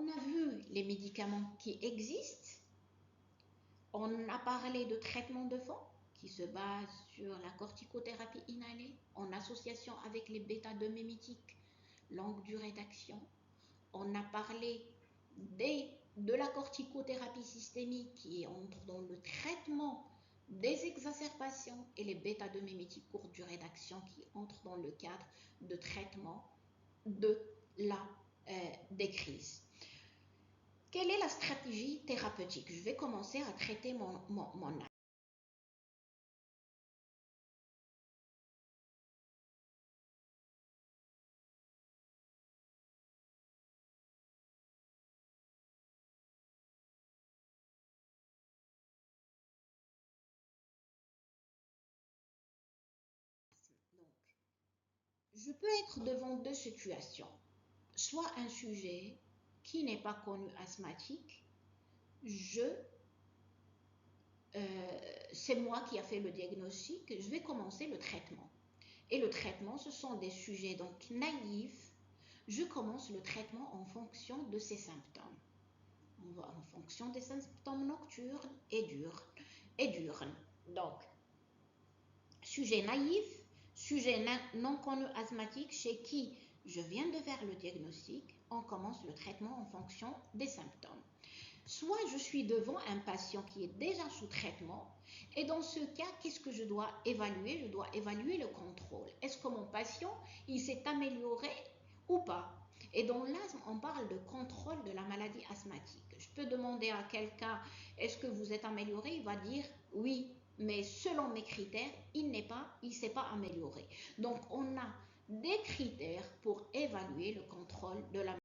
On a vu les médicaments qui existent. On a parlé de traitement de fond qui se base sur la corticothérapie inhalée en association avec les bêta-2-mimétiques longue durée d'action. On a parlé de la corticothérapie systémique qui entre dans le traitement des exacerbations et les bêta-2-mimétiques courte durée d'action qui entrent dans le cadre de traitement des crises. Quelle est la stratégie thérapeutique? Je vais commencer à traiter mon âme. Donc, je peux être devant deux situations. Soit un sujet qui n'est pas connu asthmatique, c'est moi qui a fait le diagnostic, je vais commencer le traitement. Et le traitement, ce sont des sujets donc naïfs. Je commence le traitement en fonction de ses symptômes. En fonction des symptômes nocturnes et diurnes. Donc, sujet naïf, sujet non connu asthmatique chez qui je viens de faire le diagnostic, on commence le traitement en fonction des symptômes. Soit je suis devant un patient qui est déjà sous traitement, et dans ce cas, qu'est-ce que je dois évaluer? Je dois évaluer le contrôle. Est-ce que mon patient, il s'est amélioré ou pas? Et dans l'asthme, on parle de contrôle de la maladie asthmatique. Je peux demander à quelqu'un, est-ce que vous êtes amélioré? Il va dire oui, mais selon mes critères, il ne s'est pas amélioré. Donc, on a des critères pour évaluer le contrôle de la maladie.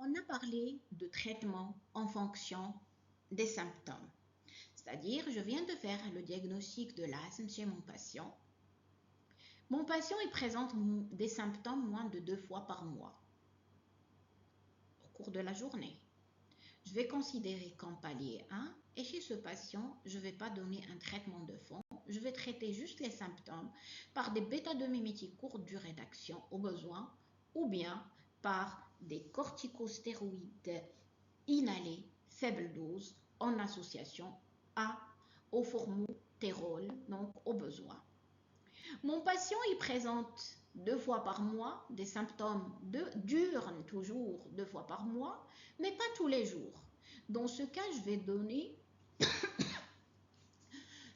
On a parlé de traitement en fonction des symptômes. C'est-à-dire, je viens de faire le diagnostic de l'asthme chez mon patient. Mon patient il présente des symptômes moins de 2 fois par mois au cours de la journée. Je vais considérer comme palier 1 et chez ce patient, je ne vais pas donner un traitement de fond. Je vais traiter juste les symptômes par des bêta-2-mimétiques courte durée d'action au besoin ou bien par des corticostéroïdes inhalés faible dose en association au formoterol, donc au besoin. Mon patient il présente 2 fois par mois des symptômes diurnes, toujours 2 fois par mois, mais pas tous les jours. Dans ce cas, je vais donner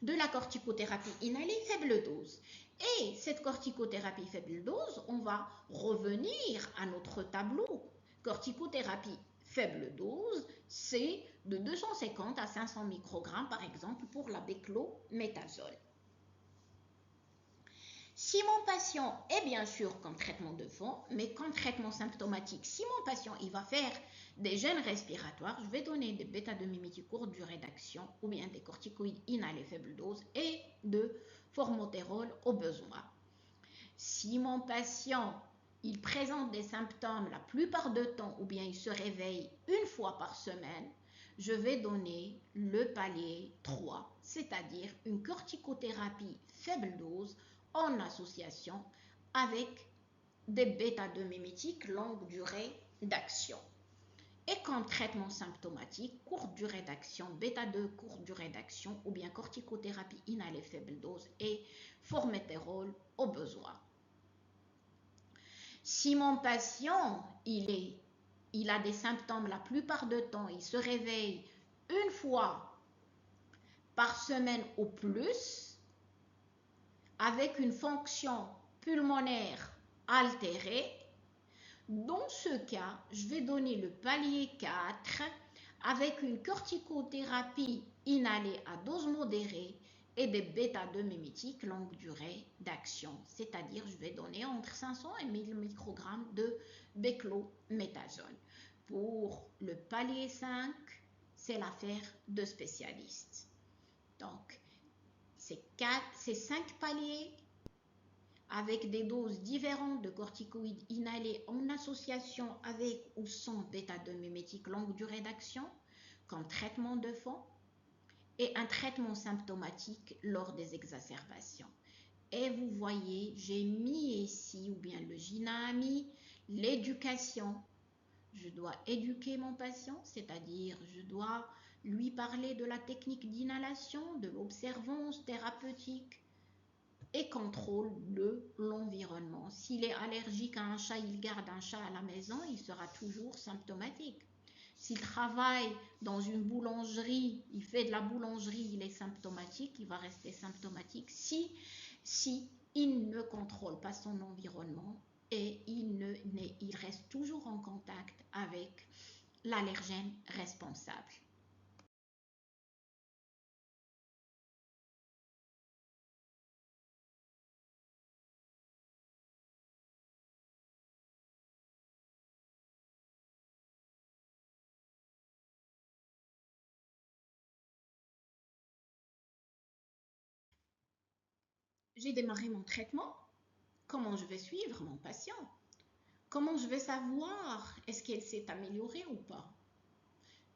de la corticothérapie inhalée faible dose. Et cette corticothérapie faible dose, on va revenir à notre tableau. Corticothérapie faible dose, c'est de 250 à 500 microgrammes par exemple pour la beclométasone. Si mon patient est bien sûr comme traitement de fond, mais comme traitement symptomatique, si mon patient il va faire des gènes respiratoires, je vais donner des bêta-2-mimétiques courte durée d'action ou bien des corticoïdes inhalés faible dose et de formoterol au besoin. Si mon patient il présente des symptômes la plupart du temps ou bien il se réveille 1 fois par semaine, je vais donner le palier 3, c'est-à-dire une corticothérapie faible dose en association avec des bêta-2-mimétiques longue durée d'action. Et comme traitement symptomatique, courte durée d'action, bêta-2 courte durée d'action ou bien corticothérapie inhalée faible dose et formoterol au besoin. Si mon patient il a des symptômes la plupart du temps, il se réveille 1 fois par semaine ou plus, avec une fonction pulmonaire altérée, dans ce cas, je vais donner le palier 4 avec une corticothérapie inhalée à dose modérée et des bêta-2-mimétiques longue durée d'action, c'est-à-dire je vais donner entre 500 et 1000 microgrammes de beclométasone. Pour le palier 5, c'est l'affaire de spécialistes. Donc, ces 5 paliers avec des doses différentes de corticoïdes inhalés en association avec ou sans bêta-2-mimétiques longue durée d'action, comme traitement de fond, et un traitement symptomatique lors des exacerbations. Et vous voyez, j'ai mis ici, ou bien le GINA a mis, l'éducation. Je dois éduquer mon patient, c'est-à-dire je dois lui parler de la technique d'inhalation, de l'observance thérapeutique et contrôle de l'environnement. S'il est allergique à un chat, il garde un chat à la maison, il sera toujours symptomatique. S'il travaille dans une boulangerie, il fait de la boulangerie, il est symptomatique, il va rester symptomatique si il ne contrôle pas son environnement et il reste toujours en contact avec l'allergène responsable. J'ai démarré mon traitement. Comment je vais suivre mon patient? Comment je vais savoir est-ce qu'elle s'est améliorée ou pas?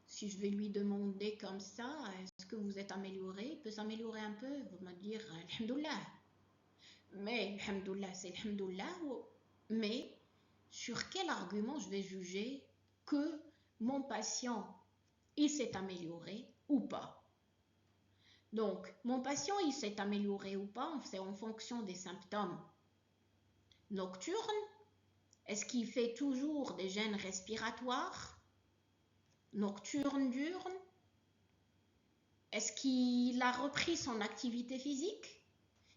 Si je vais lui demander comme ça, est-ce que vous êtes amélioré? Il peut s'améliorer un peu, vous me dire, alhamdoulilah. Mais, alhamdoulilah, c'est alhamdoulilah. Mais, sur quel argument je vais juger que mon patient, il s'est amélioré ou pas? Donc, mon patient, il s'est amélioré ou pas, c'est en fonction des symptômes nocturnes. Est-ce qu'il fait toujours des gènes respiratoires nocturnes, diurnes? Est-ce qu'il a repris son activité physique?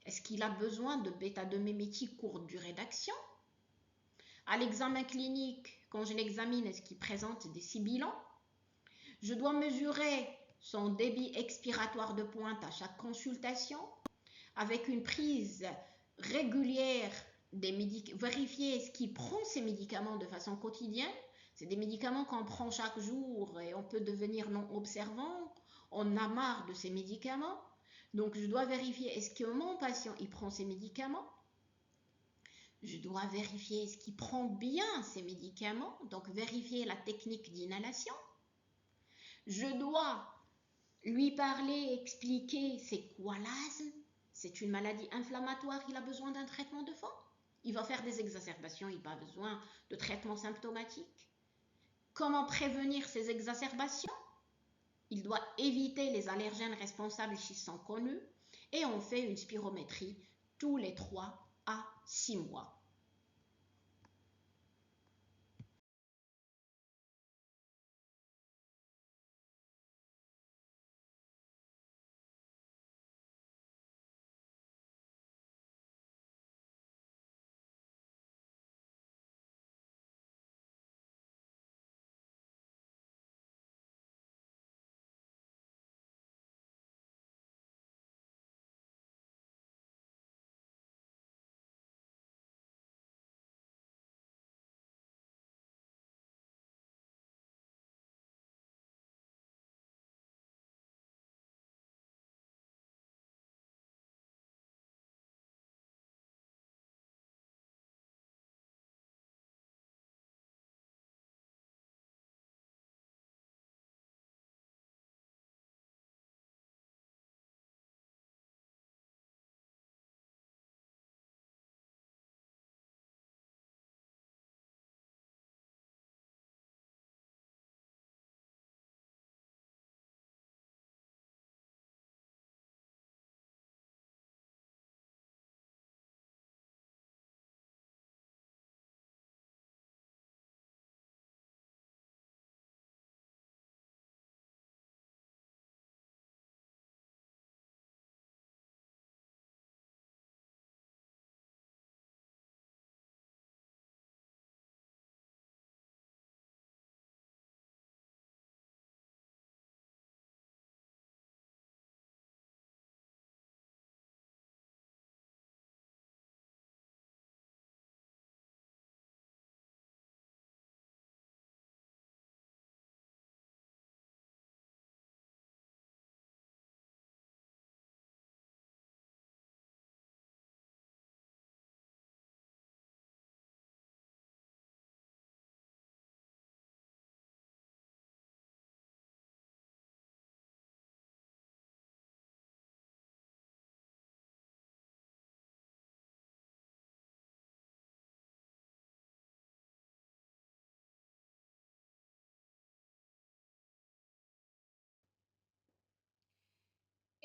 Est-ce qu'il a besoin de bêta-2-mimétiques courte durée d'action? À l'examen clinique, quand je l'examine, est-ce qu'il présente des sibilants? Je dois mesurer son débit expiratoire de pointe à chaque consultation avec une prise régulière des médicaments, vérifier est-ce qu'il prend ses médicaments de façon quotidienne. C'est des médicaments qu'on prend chaque jour et on peut devenir non observant. On a marre de ces médicaments. Donc, je dois vérifier est-ce que mon patient il prend ses médicaments. Je dois vérifier est-ce qu'il prend bien ses médicaments, donc vérifier la technique d'inhalation. Je dois lui parler, expliquer c'est quoi l'asthme. C'est une maladie inflammatoire, il a besoin d'un traitement de fond. Il va faire des exacerbations, il a besoin de traitement symptomatique. Comment prévenir ces exacerbations? Il doit éviter les allergènes responsables s'ils sont connus. Et on fait une spirométrie tous les 3 à 6 mois.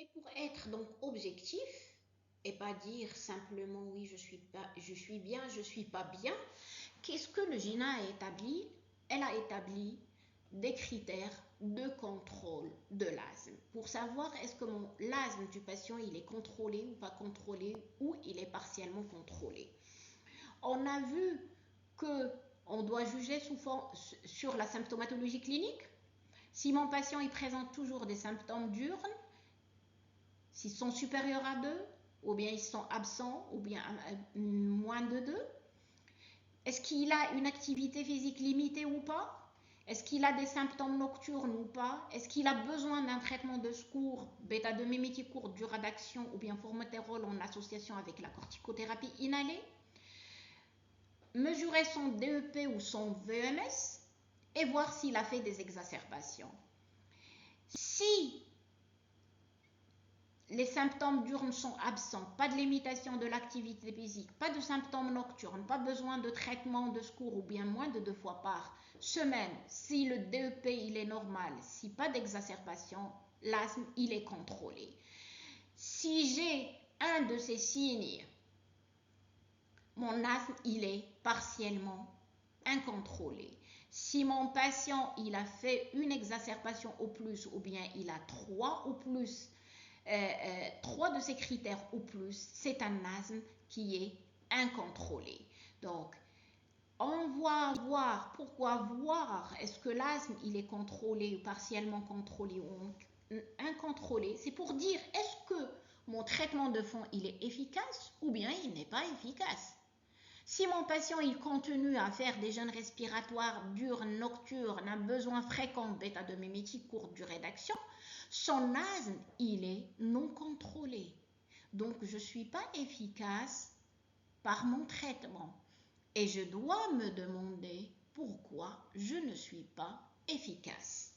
Et pour être donc objectif et pas dire simplement oui je suis bien, je suis pas bien, qu'est-ce que le GINA a établi? Elle a établi des critères de contrôle de l'asthme pour savoir est-ce que l'asthme du patient il est contrôlé ou pas contrôlé ou il est partiellement contrôlé. On a vu que on doit juger sur la symptomatologie clinique. Si mon patient il présente toujours des symptômes diurnes, s'ils sont supérieurs à 2, ou bien ils sont absents, ou bien moins de 2. Est-ce qu'il a une activité physique limitée ou pas? Est-ce qu'il a des symptômes nocturnes ou pas? Est-ce qu'il a besoin d'un traitement de secours, bêta-2-mimétique courte durée d'action ou bien formoterol en association avec la corticothérapie inhalée? Mesurer son DEP ou son VMS et voir s'il a fait des exacerbations. Si les symptômes diurnes sont absents, pas de limitation de l'activité physique, pas de symptômes nocturnes, pas besoin de traitement de secours ou bien moins de 2 fois par semaine, si le DEP il est normal, si pas d'exacerbation, l'asthme il est contrôlé. Si j'ai un de ces signes, mon asthme il est partiellement incontrôlé. Si mon patient il a fait une exacerbation au plus ou bien il a 3 ou plus, 3 de ces critères ou plus, c'est un asthme qui est incontrôlé. Donc, on va voir, pourquoi voir est-ce que l'asthme il est contrôlé ou partiellement contrôlé ou incontrôlé, c'est pour dire est-ce que mon traitement de fond il est efficace ou bien il n'est pas efficace. Si mon patient il continue à faire des jeûnes respiratoires diurnes, nocturnes, un besoin fréquent bêta-2-mimétique courte durée d'action, son asthme il est non contrôlé. Donc je ne suis pas efficace par mon traitement. Et je dois me demander pourquoi je ne suis pas efficace.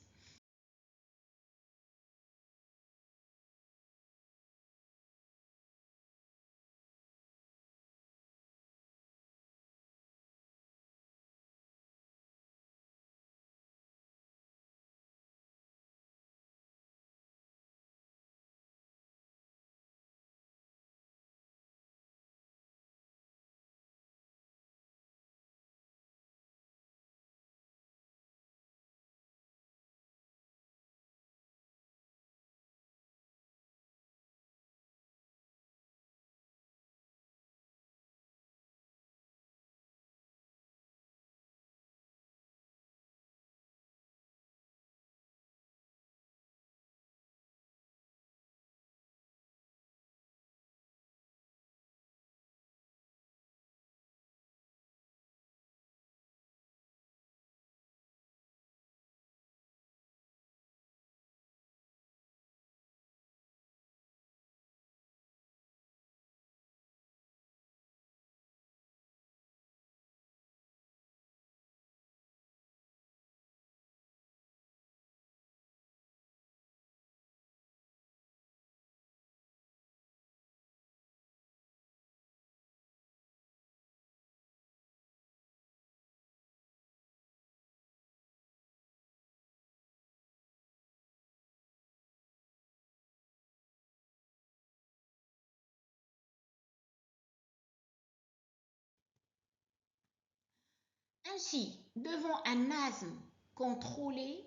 Ainsi, devant un asthme contrôlé,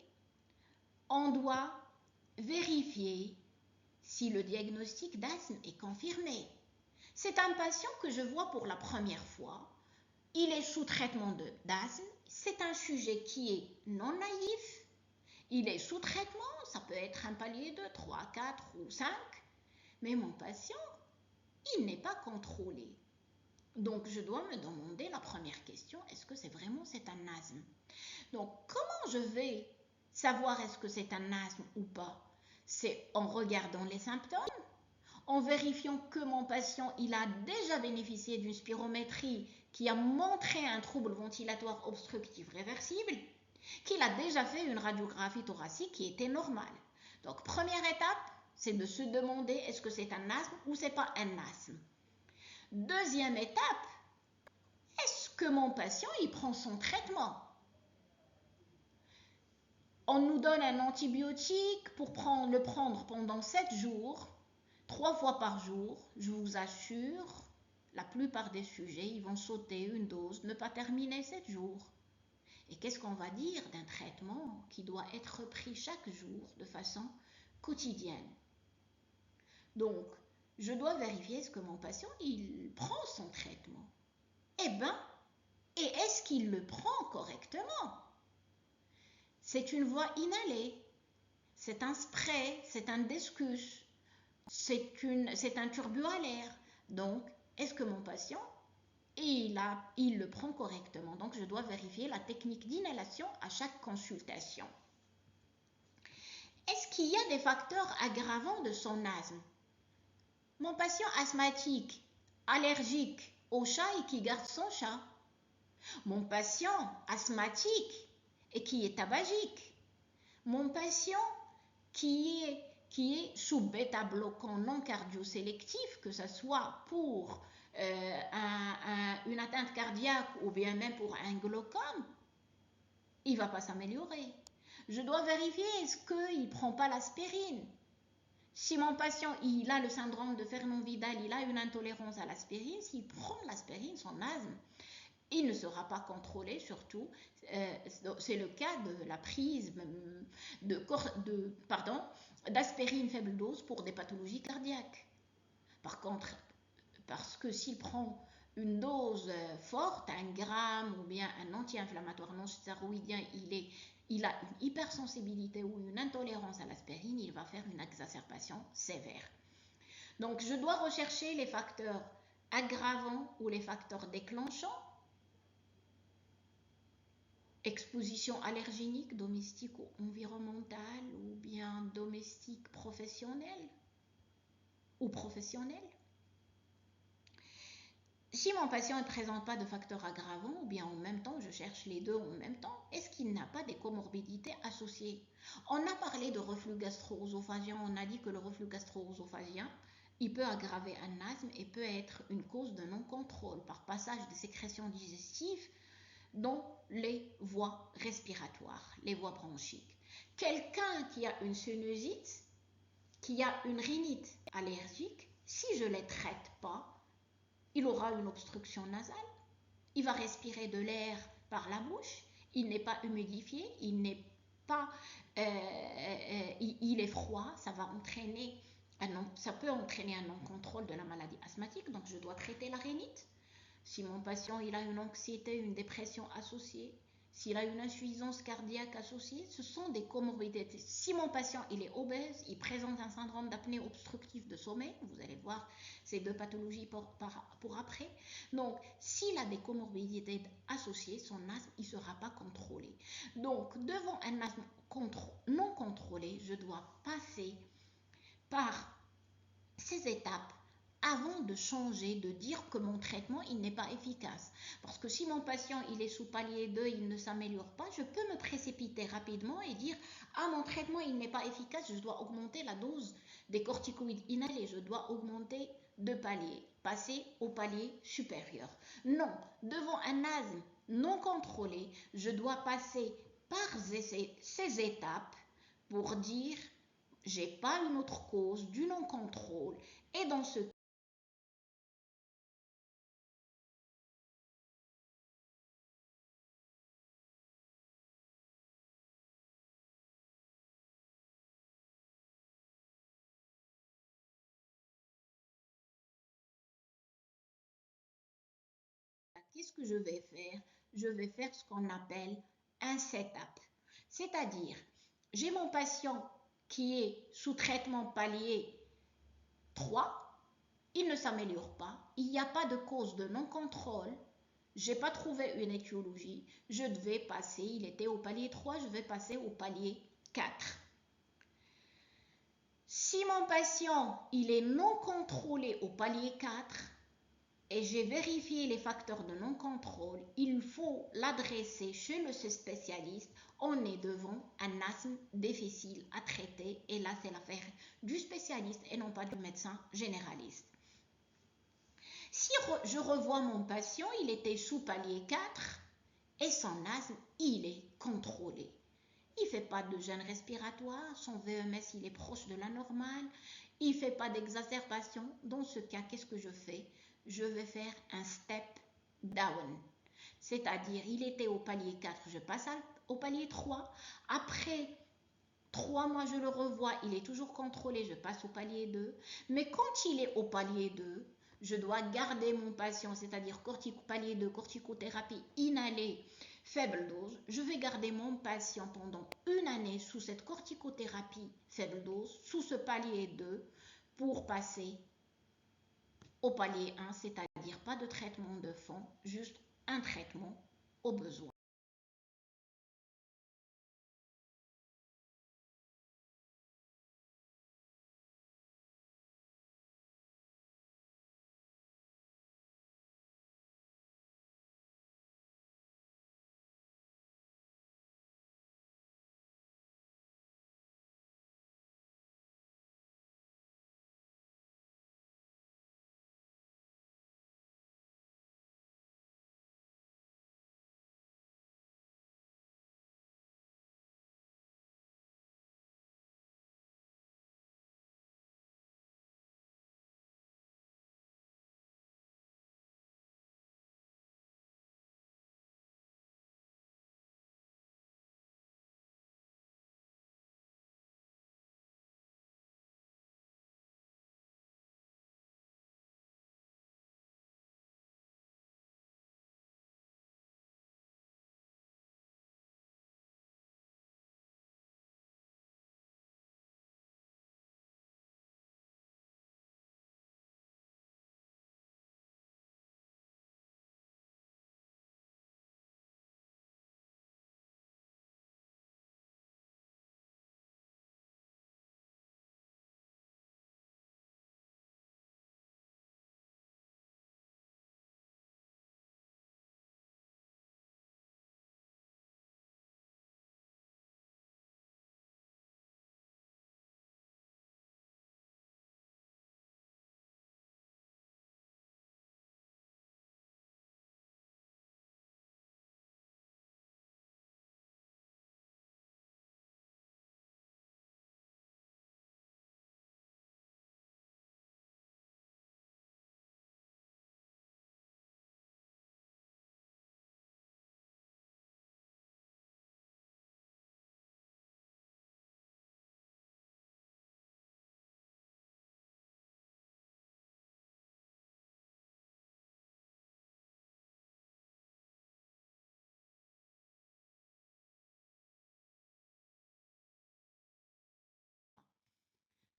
on doit vérifier si le diagnostic d'asthme est confirmé. C'est un patient que je vois pour la première fois. Il est sous traitement d'asthme. C'est un sujet qui est non naïf. Il est sous traitement. Ça peut être un palier de 3, 4 ou 5. Mais mon patient, il n'est pas contrôlé. Donc, je dois me demander la première question, est-ce que c'est un asthme? Donc, comment je vais savoir est-ce que c'est un asthme ou pas? C'est en regardant les symptômes, en vérifiant que mon patient il a déjà bénéficié d'une spirométrie qui a montré un trouble ventilatoire obstructif réversible, qu'il a déjà fait une radiographie thoracique qui était normale. Donc, première étape, c'est de se demander est-ce que c'est un asthme ou c'est pas un asthme. Deuxième étape, est-ce que mon patient il prend son traitement? On nous donne un antibiotique pour le prendre pendant 7 jours, 3 fois par jour. Je vous assure, la plupart des sujets ils vont sauter une dose, ne pas terminer 7 jours. Et qu'est-ce qu'on va dire d'un traitement qui doit être pris chaque jour de façon quotidienne? Donc, je dois vérifier est-ce que mon patient il prend son traitement. Eh bien, et est-ce qu'il le prend correctement? C'est une voie inhalée, c'est un spray, c'est un discus, c'est un turbo à l'air. Donc, est-ce que mon patient, il le prend correctement? Donc, je dois vérifier la technique d'inhalation à chaque consultation. Est-ce qu'il y a des facteurs aggravants de son asthme? Mon patient asthmatique, allergique au chat et qui garde son chat. Mon patient asthmatique et qui est tabagique. Mon patient qui est sous bêta-bloquant non cardio-sélectif, que ce soit pour une atteinte cardiaque ou bien même pour un glaucome, il ne va pas s'améliorer. Je dois vérifier est-ce qu'il ne prend pas l'aspirine. Si mon patient il a le syndrome de Fernand-Vidal, il a une intolérance à l'aspirine, s'il prend l'aspirine, son asthme, il ne sera pas contrôlé, surtout, c'est le cas de la prise d'aspirine faible dose pour des pathologies cardiaques. Par contre, parce que s'il prend une dose forte, 1 gramme ou bien un anti-inflammatoire non stéroïdien, il a une hypersensibilité ou une intolérance à l'aspirine, il va faire une exacerbation sévère. Donc, je dois rechercher les facteurs aggravants ou les facteurs déclenchants. Exposition allergénique, domestique ou environnementale, ou bien domestique professionnelle ou professionnelle. Si mon patient ne présente pas de facteurs aggravants, ou bien en même temps, je cherche les deux en même temps, est-ce qu'il n'a pas des comorbidités associées? On a parlé de reflux gastro-œsophagien, on a dit que le reflux gastro-œsophagien, il peut aggraver un asthme et peut être une cause de non-contrôle par passage des sécrétions digestives dans les voies respiratoires, les voies bronchiques. Quelqu'un qui a une sinusite, qui a une rhinite allergique, si je ne les traite pas, il aura une obstruction nasale, il va respirer de l'air par la bouche, il n'est pas humidifié, il n'est pas, il est froid, ça peut entraîner un non-contrôle de la maladie asthmatique, donc je dois traiter la rhinite. Si mon patient il a une anxiété, une dépression associée, s'il a une insuffisance cardiaque associée, ce sont des comorbidités. Si mon patient il est obèse, il présente un syndrome d'apnée obstructive de sommeil, vous allez voir ces deux pathologies pour après. Donc, s'il a des comorbidités associées, son asthme il ne sera pas contrôlé. Donc, devant un asthme non contrôlé, je dois passer par ces étapes avant de changer, de dire que mon traitement il n'est pas efficace. Parce que si mon patient il est sous palier 2, il ne s'améliore pas, je peux me précipiter rapidement et dire ah mon traitement il n'est pas efficace, je dois augmenter la dose des corticoïdes inhalés, je dois augmenter de palier, passer au palier supérieur. Non, devant un asthme non contrôlé, je dois passer par ces étapes pour dire j'ai pas une autre cause du non-contrôle et dans ce qu'est-ce que je vais faire? Je vais faire ce qu'on appelle un setup. C'est-à-dire, j'ai mon patient qui est sous traitement palier 3, il ne s'améliore pas, il n'y a pas de cause de non-contrôle, je n'ai pas trouvé une étiologie, je devais passer, il était au palier 3, je vais passer au palier 4. Si mon patient il est non contrôlé au palier 4, et j'ai vérifié les facteurs de non-contrôle, il faut l'adresser chez le spécialiste. On est devant un asthme difficile à traiter et là c'est l'affaire du spécialiste et non pas du médecin généraliste. Si je revois mon patient, il était sous palier 4 et son asthme, il est contrôlé. Il ne fait pas de gêne respiratoire, son VMS il est proche de la normale, il ne fait pas d'exacerbation. Dans ce cas, qu'est-ce que je fais? Je vais faire un step down. C'est-à-dire, il était au palier 4, je passe au palier 3. Après 3 mois, je le revois, il est toujours contrôlé, je passe au palier 2. Mais quand il est au palier 2, je dois garder mon patient, c'est-à-dire palier 2, corticothérapie inhalée, faible dose. Je vais garder mon patient pendant une année sous cette corticothérapie faible dose, sous ce palier 2, pour passer au palier 1, c'est-à-dire pas de traitement de fond, juste un traitement au besoin.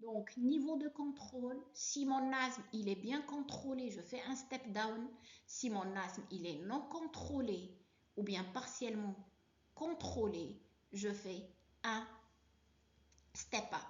Donc, niveau de contrôle, si mon asthme il est bien contrôlé, je fais un step down. Si mon asthme il est non contrôlé ou bien partiellement contrôlé, je fais un step up.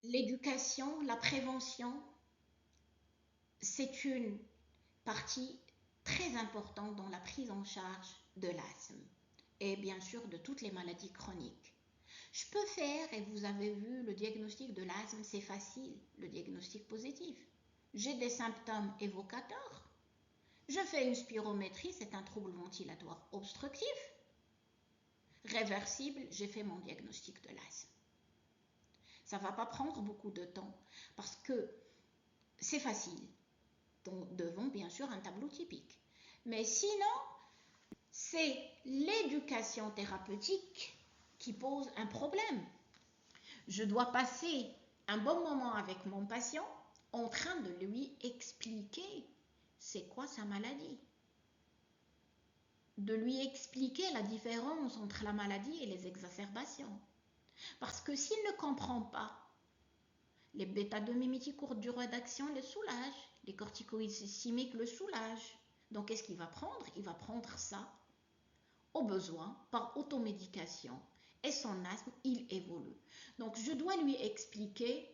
L'éducation, la prévention, c'est une partie très importante dans la prise en charge de l'asthme et bien sûr de toutes les maladies chroniques. Je peux faire, et vous avez vu, le diagnostic de l'asthme, c'est facile, le diagnostic positif. J'ai des symptômes évocateurs, je fais une spirométrie, c'est un trouble ventilatoire obstructif. Réversible, j'ai fait mon diagnostic de l'asthme. Ça ne va pas prendre beaucoup de temps parce que c'est facile, devant bien sûr un tableau typique. Mais sinon, c'est l'éducation thérapeutique qui pose un problème. Je dois passer un bon moment avec mon patient en train de lui expliquer c'est quoi sa maladie. De lui expliquer la différence entre la maladie et les exacerbations. Parce que s'il ne comprend pas, les bêta-2-mimétiques courte durée d'action le soulagent, les corticoïdes systémiques le soulagent. Donc qu'est-ce qu'il va prendre? Il va prendre ça au besoin par automédication et son asthme, il évolue. Donc je dois lui expliquer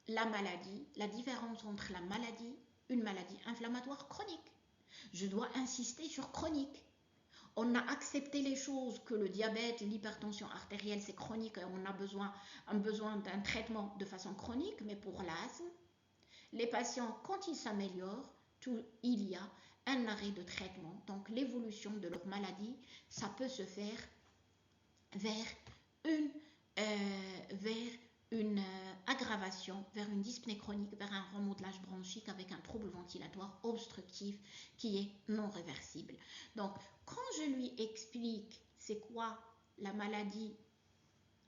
la maladie, la différence entre la maladie, une maladie inflammatoire chronique. Je dois insister sur chronique. On a accepté les choses que le diabète, l'hypertension artérielle, c'est chronique et on a besoin d'un traitement de façon chronique, mais pour l'asthme, les patients, quand ils s'améliorent, il y a un arrêt de traitement. Donc l'évolution de leur maladie, ça peut se faire vers une aggravation, vers une dyspnée chronique, vers un remodelage bronchique avec un trouble ventilatoire obstructif qui est non réversible. Donc, quand je lui explique c'est quoi la maladie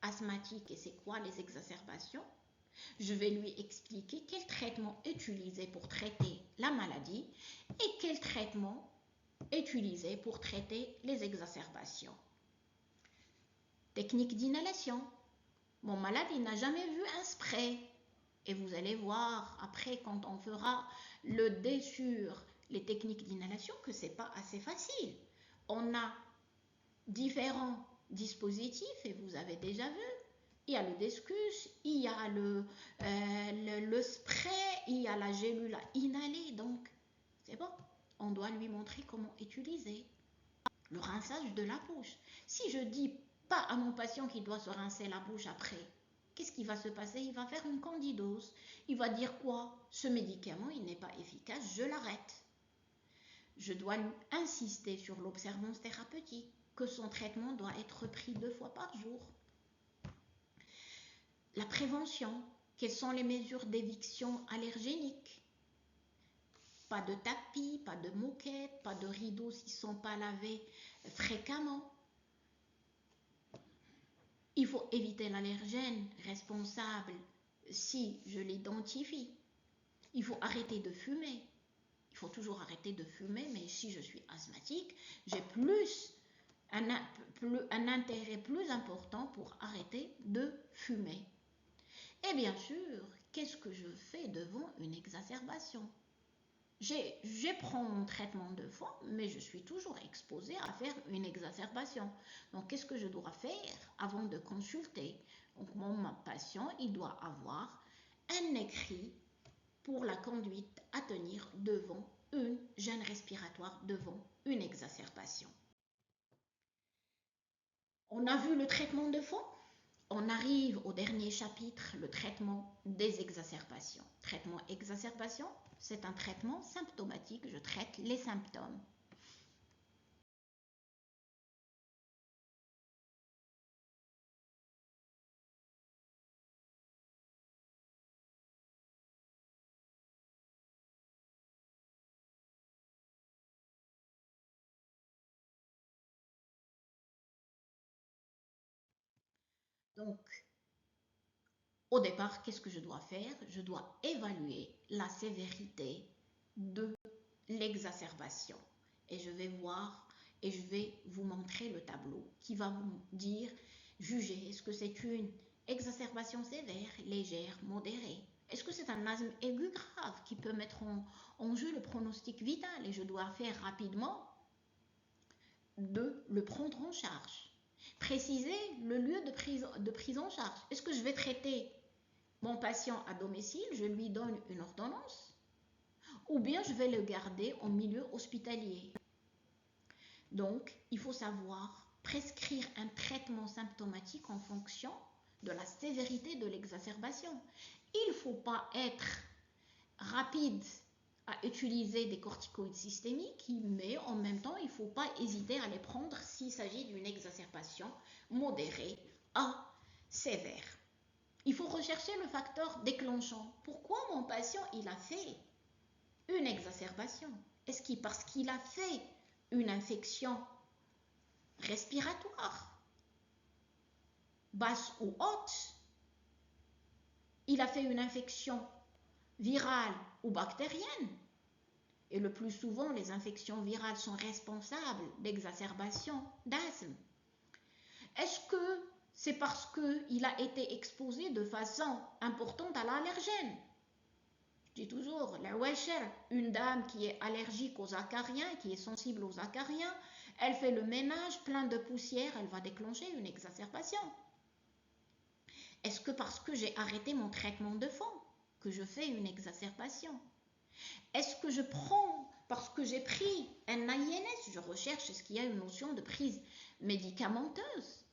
asthmatique et c'est quoi les exacerbations, je vais lui expliquer quel traitement utiliser pour traiter la maladie et quel traitement utiliser pour traiter les exacerbations. Technique d'inhalation. Mon malade, il n'a jamais vu un spray. Et vous allez voir après quand on fera le dé sur les techniques d'inhalation que ce n'est pas assez facile. On a différents dispositifs et vous avez déjà vu. Il y a le Descus, il y a le spray, il y a la gélule à inhaler. Donc, c'est bon. On doit lui montrer comment utiliser le rinçage de la bouche. Si je dis pas à mon patient qu'il doit se rincer la bouche après, qu'est-ce qui va se passer? Il va faire une candidose. Il va dire quoi? Ce médicament, il n'est pas efficace, je l'arrête. Je dois insister sur l'observance thérapeutique, que son traitement doit être pris 2 fois par jour. La prévention, quelles sont les mesures d'éviction allergénique? Pas de tapis, pas de moquette, pas de rideaux s'ils ne sont pas lavés fréquemment. Il faut éviter l'allergène responsable si je l'identifie. Il faut arrêter de fumer. Il faut toujours arrêter de fumer, mais si je suis asthmatique, j'ai un intérêt plus important pour arrêter de fumer. Et bien sûr, qu'est-ce que je fais devant une exacerbation? Je prends mon traitement de fond, mais je suis toujours exposée à faire une exacerbation. Donc, qu'est-ce que je dois faire avant de consulter? Donc, mon patient, il doit avoir un écrit pour la conduite à tenir devant une gêne respiratoire, devant une exacerbation. On a vu le traitement de fond. On arrive au dernier chapitre, le traitement des exacerbations. Traitement exacerbation, c'est un traitement symptomatique, je traite les symptômes. Donc, au départ, qu'est-ce que je dois faire? Je dois évaluer la sévérité de l'exacerbation. Et je vais voir et je vais vous montrer le tableau qui va vous dire, juger, est-ce que c'est une exacerbation sévère, légère, modérée? Est-ce que c'est un asthme aigu grave qui peut mettre en jeu le pronostic vital et je dois faire rapidement de le prendre en charge? Préciser le lieu de prise en charge. Est-ce que je vais traiter mon patient à domicile, je lui donne une ordonnance, ou bien je vais le garder en milieu hospitalier? Donc, il faut savoir prescrire un traitement symptomatique en fonction de la sévérité de l'exacerbation. Il ne faut pas être rapide à utiliser des corticoïdes systémiques, mais en même temps, il ne faut pas hésiter à les prendre s'il s'agit d'une exacerbation modérée à sévère. Il faut rechercher le facteur déclenchant. Pourquoi mon patient il a fait une exacerbation? Est-ce qu'il parce qu'il a fait une infection respiratoire, basse ou haute? Il a fait une infection virale ou bactérienne? Et le plus souvent, les infections virales sont responsables d'exacerbation d'asthme. Est-ce que c'est parce qu'il a été exposé de façon importante à l'allergène? Je dis toujours, la Wecher, une dame qui est allergique aux acariens, qui est sensible aux acariens, elle fait le ménage plein de poussière, elle va déclencher une exacerbation. Est-ce que parce que j'ai arrêté mon traitement de fond que je fais une exacerbation? Est-ce que je prends, parce que j'ai pris un INS, je recherche, est-ce qu'il y a une notion de prise médicamenteuse?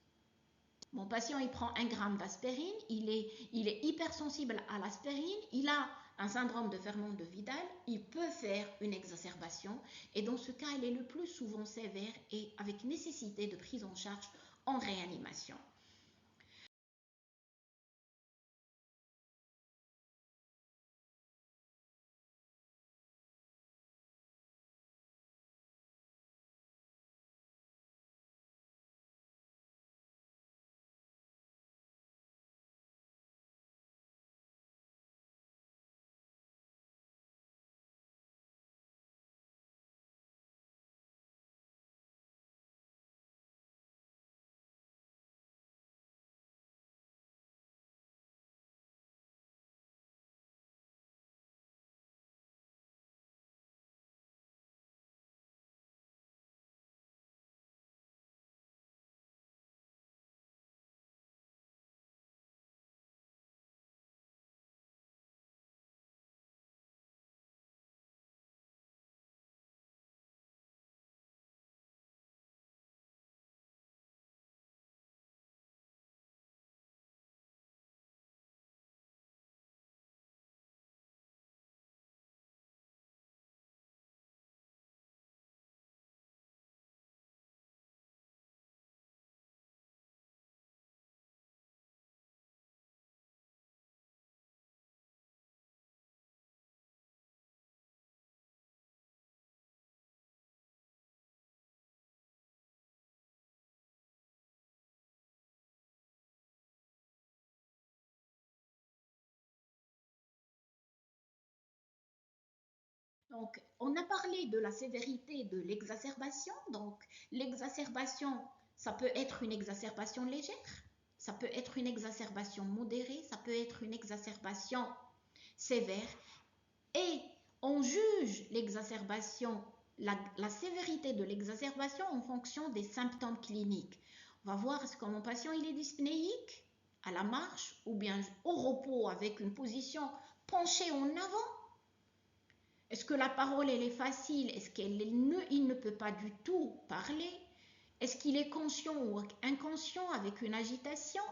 Mon patient, il prend 1 gramme d'aspirine, il est hypersensible à l'aspirine, il a un syndrome de ferment de Widal, il peut faire une exacerbation et dans ce cas, elle est le plus souvent sévère et avec nécessité de prise en charge en réanimation. Donc, on a parlé de la sévérité de l'exacerbation. Donc, l'exacerbation, ça peut être une exacerbation légère, ça peut être une exacerbation modérée, ça peut être une exacerbation sévère. Et on juge l'exacerbation, la sévérité de l'exacerbation en fonction des symptômes cliniques. On va voir est-ce que mon patient il est dyspnéique à la marche ou bien au repos avec une position penchée en avant. Est-ce que la parole elle est facile? Est-ce qu'il ne peut pas du tout parler? Est-ce qu'il est conscient ou inconscient avec une agitation?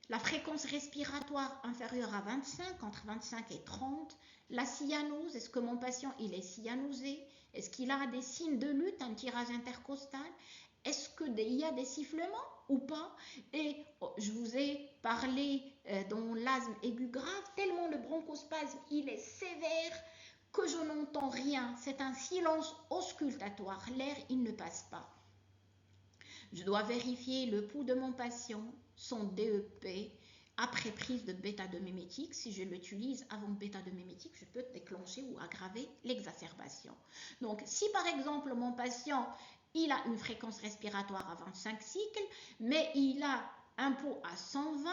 La fréquence respiratoire inférieure à 25, entre 25 et 30. La cyanose, est-ce que mon patient il est cyanosé? Est-ce qu'il a des signes de lutte, un tirage intercostal? Est-ce qu'il y a des sifflements ou pas? Et je vous ai parlé dans l'asthme aigu grave, tellement le bronchospasme il est sévère que je n'entends rien. C'est un silence auscultatoire, l'air il ne passe pas. Je dois vérifier le pouls de mon patient, son DEP, après prise de bêta-2 mimétique. Si je l'utilise avant bêta-2 mimétique, je peux déclencher ou aggraver l'exacerbation. Donc, si par exemple mon patient, il a une fréquence respiratoire à 25 cycles, mais il a un pouls à 120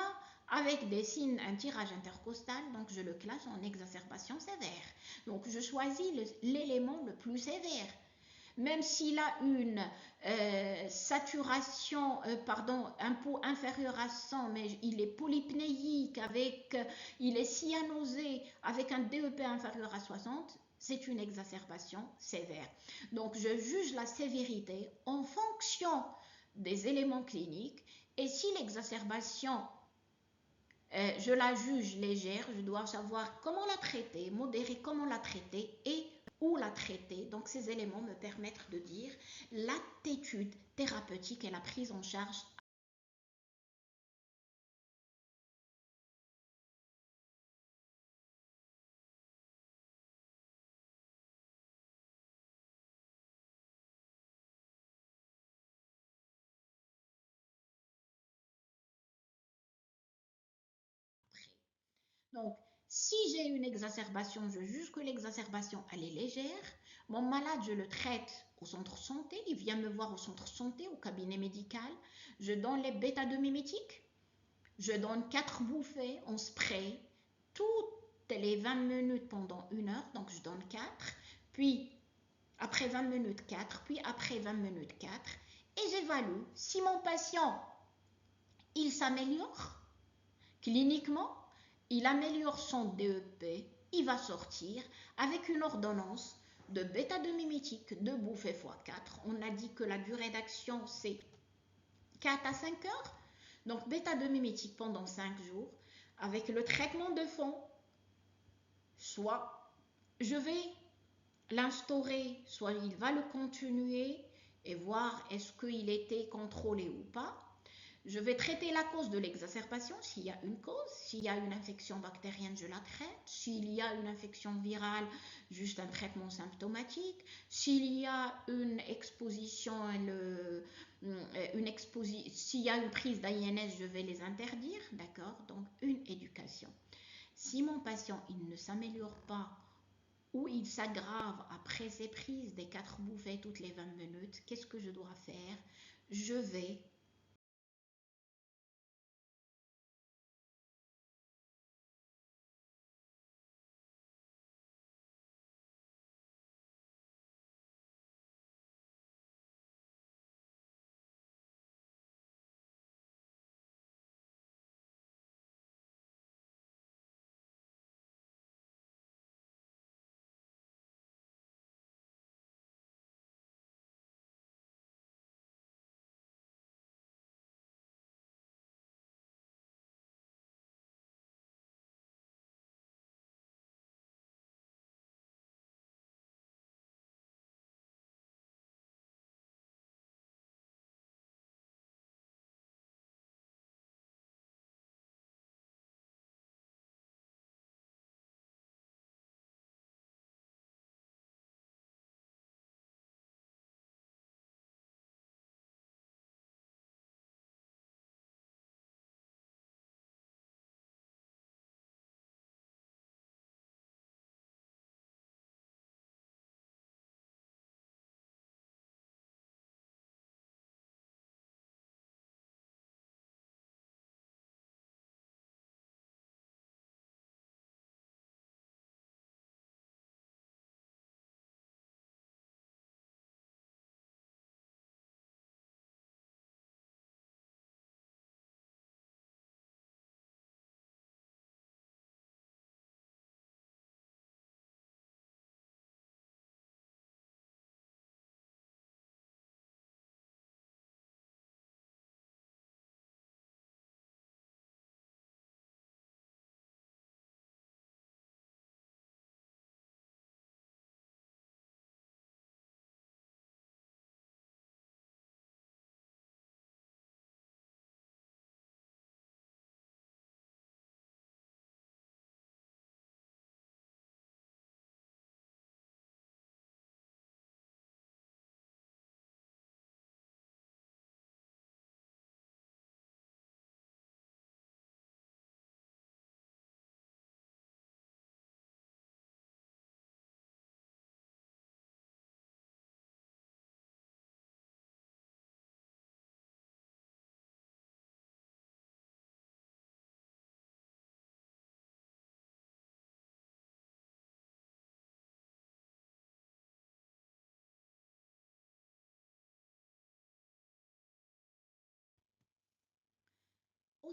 avec des signes, un tirage intercostal, donc je le classe en exacerbation sévère. Donc, je choisis l'élément le plus sévère. Même s'il a une saturation, un pouls inférieur à 100, mais il est polypnéique, il est cyanosé, avec un DEP inférieur à 60, c'est une exacerbation sévère. Donc, je juge la sévérité en fonction des éléments cliniques, et si l'exacerbation, je la juge légère, je dois savoir comment la traiter, modérer comment la traiter et où la traiter. Donc ces éléments me permettent de dire l'aptitude thérapeutique et la prise en charge. Donc, si j'ai une exacerbation, je juge que l'exacerbation elle est légère. Mon malade, je le traite au centre santé. Il vient me voir au centre santé, au cabinet médical. Je donne les bêta-2 mimétiques. Je donne 4 bouffées en spray toutes les 20 minutes pendant 1 heure. Donc, je donne 4. Puis, après 20 minutes 4. Puis, après 20 minutes 4. Et j'évalue si mon patient, il s'améliore cliniquement, il améliore son DEP, il va sortir avec une ordonnance de bêta-2 mimétique de bouffée x4. On a dit que la durée d'action c'est 4 à 5 heures. Donc bêta-2 mimétique pendant 5 jours avec le traitement de fond. Soit je vais l'instaurer, soit il va le continuer et voir est-ce qu'il était contrôlé ou pas. Je vais traiter la cause de l'exacerbation, s'il y a une cause. S'il y a une infection bactérienne, je la traite. S'il y a une infection virale, juste un traitement symptomatique. S'il y a une exposition, s'il y a une prise d'AINS, je vais les interdire, d'accord? Donc, une éducation. Si mon patient il ne s'améliore pas ou il s'aggrave après ces prises des 4 bouffées toutes les 20 minutes, qu'est-ce que je dois faire? Je vais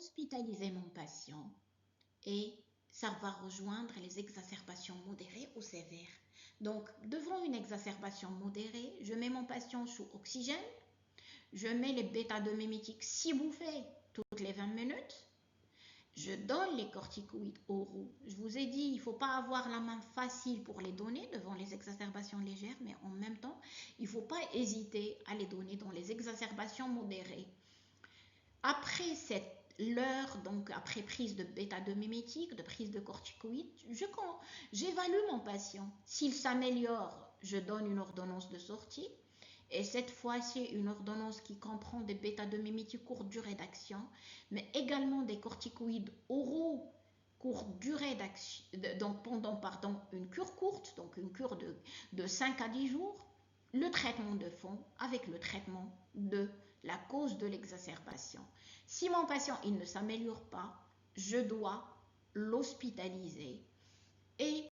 hospitaliser mon patient et ça va rejoindre les exacerbations modérées ou sévères. Donc, devant une exacerbation modérée, je mets mon patient sous oxygène, je mets les bêta-2-mimétiques 6 bouffées toutes les 20 minutes, je donne les corticoïdes oraux. Je vous ai dit, il ne faut pas avoir la main facile pour les donner devant les exacerbations légères, mais en même temps, il ne faut pas hésiter à les donner dans les exacerbations modérées. Après l'heure, donc après prise de bêta-2-mimétiques, de prise de corticoïdes, j'évalue mon patient. S'il s'améliore, je donne une ordonnance de sortie. Et cette fois-ci, une ordonnance qui comprend des bêta-2-mimétiques courte durée d'action, mais également des corticoïdes oraux courte durée d'action, donc pendant une cure courte, donc une cure de 5 à 10 jours, le traitement de fond avec le traitement de la cause de l'exacerbation. Si mon patient il ne s'améliore pas, je dois l'hospitaliser et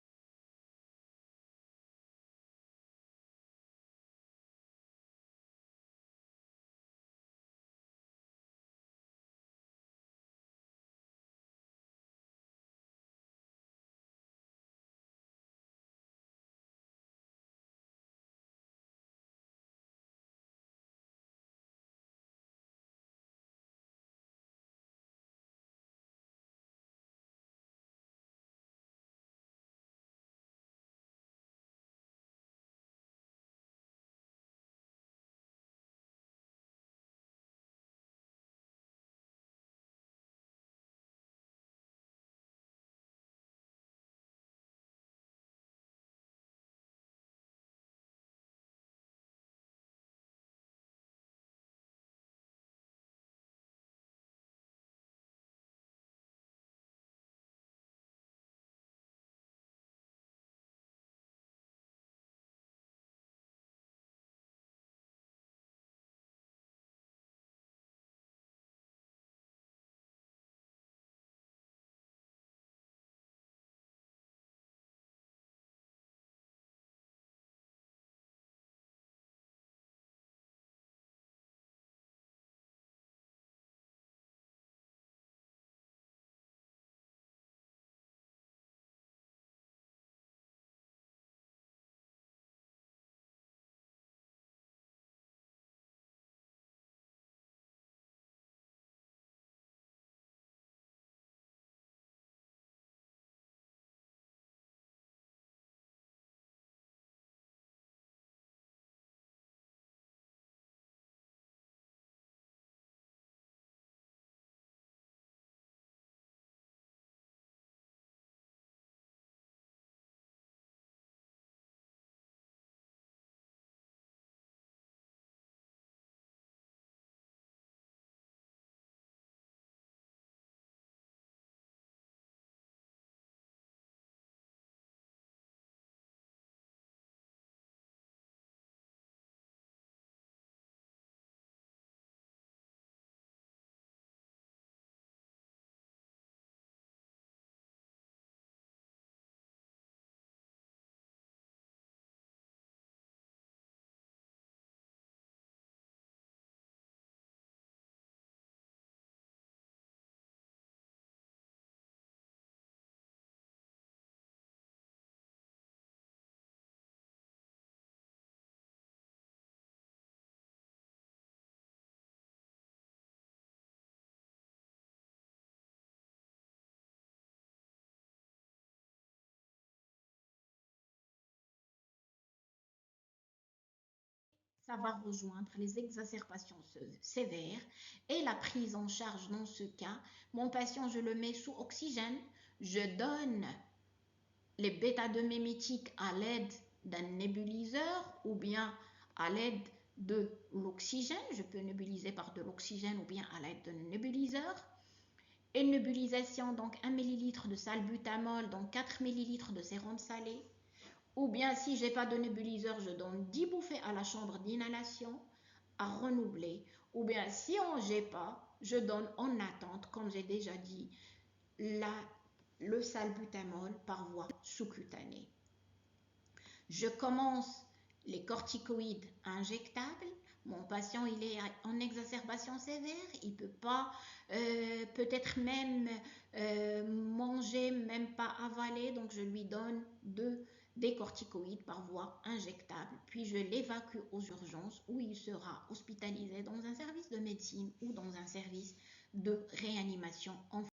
ça va rejoindre les exacerbations sévères et la prise en charge dans ce cas. Mon patient, je le mets sous oxygène, je donne les bêta-2-mimétiques à l'aide d'un nébuliseur ou bien à l'aide de l'oxygène. Je peux nébuliser par de l'oxygène ou bien à l'aide d'un nébuliseur. Une nébulisation, donc 1 ml de salbutamol, donc 4 ml de sérum salé. Ou bien si je n'ai pas de nébuliseur, je donne 10 bouffées à la chambre d'inhalation à renouveler. Ou bien si on n'ai pas, je donne en attente, comme j'ai déjà dit, le salbutamol par voie sous-cutanée. Je commence les corticoïdes injectables Mon patient, il est en exacerbation sévère, il ne peut pas peut-être même manger, même pas avaler, donc je lui donne des corticoïdes par voie injectable, puis je l'évacue aux urgences où il sera hospitalisé dans un service de médecine ou dans un service de réanimation en fonction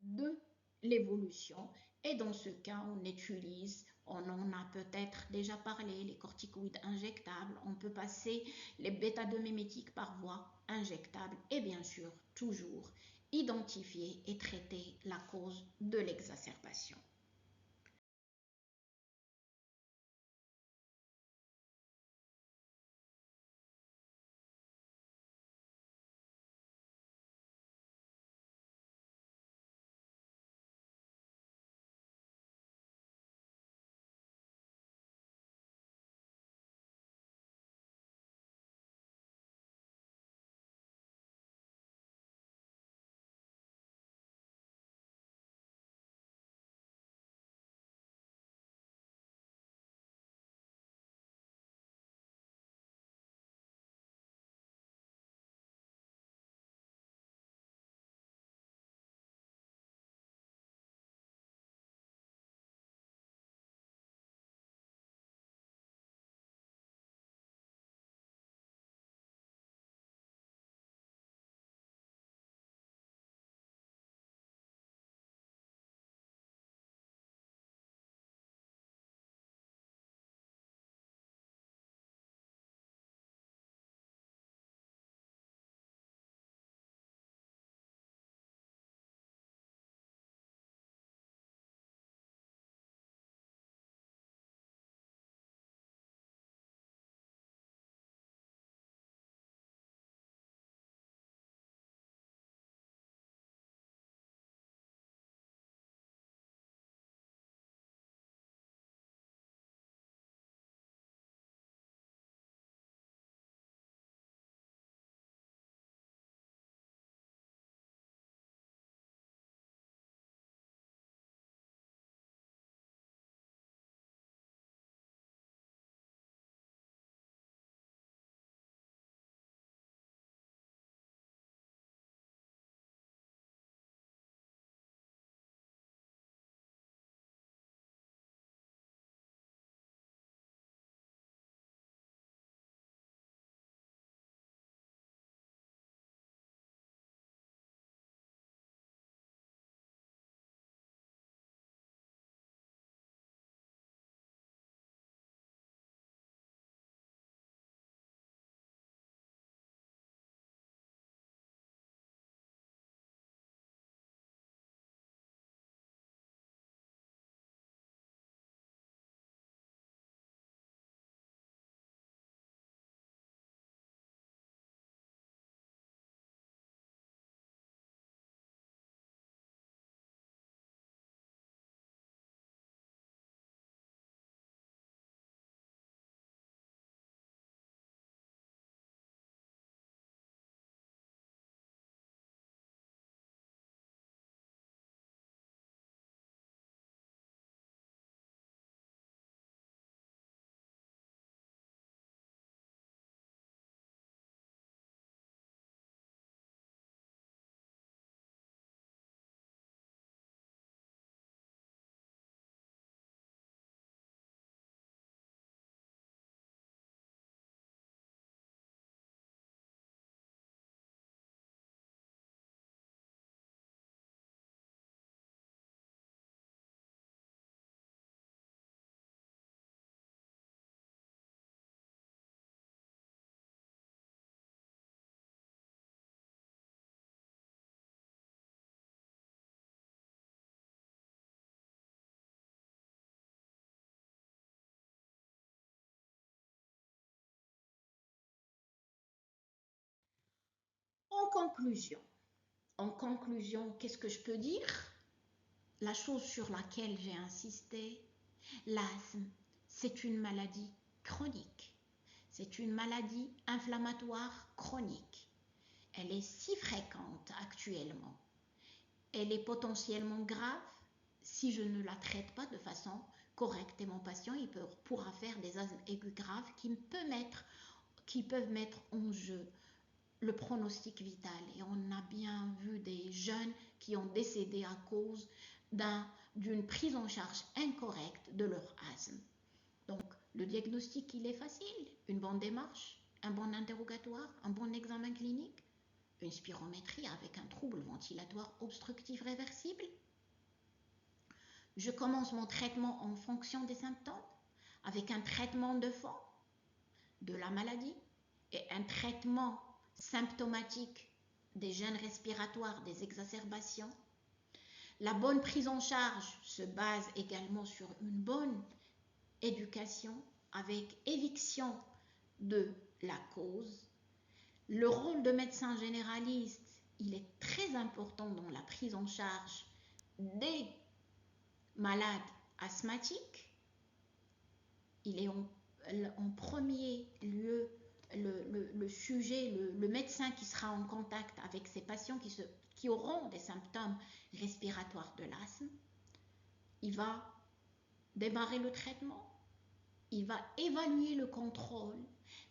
de l'évolution. Et dans ce cas, on en a peut-être déjà parlé, les corticoïdes injectables, on peut passer les bêta-2-mimétiques par voie injectable et bien sûr, toujours identifier et traiter la cause de l'exacerbation. En conclusion, qu'est-ce que je peux dire? La chose sur laquelle j'ai insisté, l'asthme, c'est une maladie chronique. C'est une maladie inflammatoire chronique. Elle est si fréquente actuellement. Elle est potentiellement grave si je ne la traite pas de façon correcte. Et mon patient pourra faire des asthmes aigus graves qui peuvent mettre en jeu le pronostic vital. Et on a bien vu des jeunes qui ont décédé à cause d'une prise en charge incorrecte de leur asthme. Donc, le diagnostic, il est facile. Une bonne démarche, un bon interrogatoire, un bon examen clinique, une spirométrie avec un trouble ventilatoire obstructif réversible. Je commence mon traitement en fonction des symptômes, avec un traitement de fond de la maladie et un traitement symptomatique des gènes respiratoires, des exacerbations. La bonne prise en charge se base également sur une bonne éducation avec éviction de la cause. Le rôle de médecin généraliste, il est très important dans la prise en charge des malades asthmatiques. Il est en premier lieu le médecin qui sera en contact avec ces patients qui auront des symptômes respiratoires de l'asthme. Il va démarrer le traitement, il va évaluer le contrôle.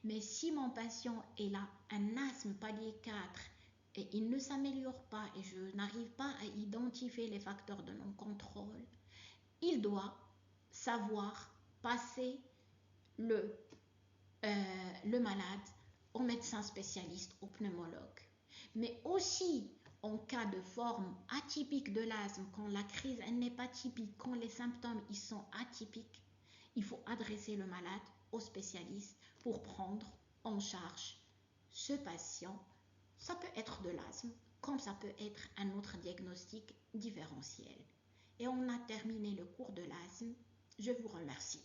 Mais si mon patient est là, un asthme palier 4, et il ne s'améliore pas et je n'arrive pas à identifier les facteurs de non-contrôle, il doit savoir passer le malade au médecin spécialiste, au pneumologue. Mais aussi, en cas de forme atypique de l'asthme, quand la crise n'est pas typique, quand les symptômes ils sont atypiques, il faut adresser le malade au spécialiste pour prendre en charge ce patient. Ça peut être de l'asthme, comme ça peut être un autre diagnostic différentiel. Et on a terminé le cours de l'asthme. Je vous remercie.